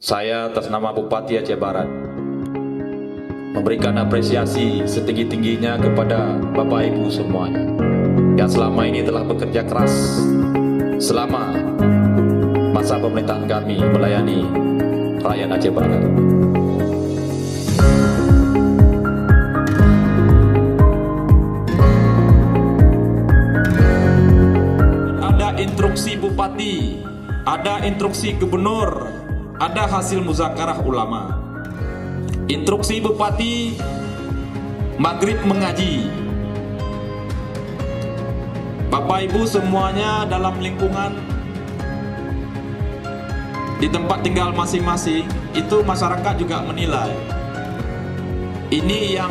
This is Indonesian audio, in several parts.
Saya atas nama Bupati Aceh Barat memberikan apresiasi setinggi-tingginya kepada Bapak Ibu semuanya yang selama ini telah bekerja keras selama masa pemerintahan kami melayani rakyat Aceh Barat. Ada instruksi Bupati, ada instruksi Gubernur, ada hasil muzakarah ulama. Instruksi Bupati, maghrib mengaji. Bapak Ibu semuanya dalam lingkungan di tempat tinggal masing-masing, itu masyarakat juga menilai ini yang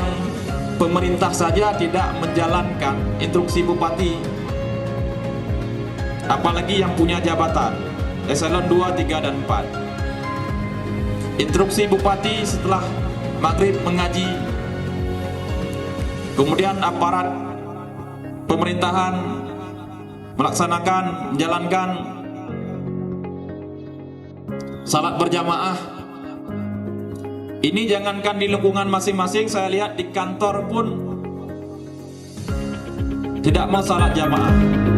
pemerintah saja tidak menjalankan instruksi Bupati, apalagi yang punya jabatan eselon 2, 3, dan 4. Instruksi Bupati setelah maghrib mengaji, kemudian aparat pemerintahan menjalankan salat berjamaah. Ini jangankan di lingkungan masing-masing, saya lihat di kantor pun tidak mau salat jamaah.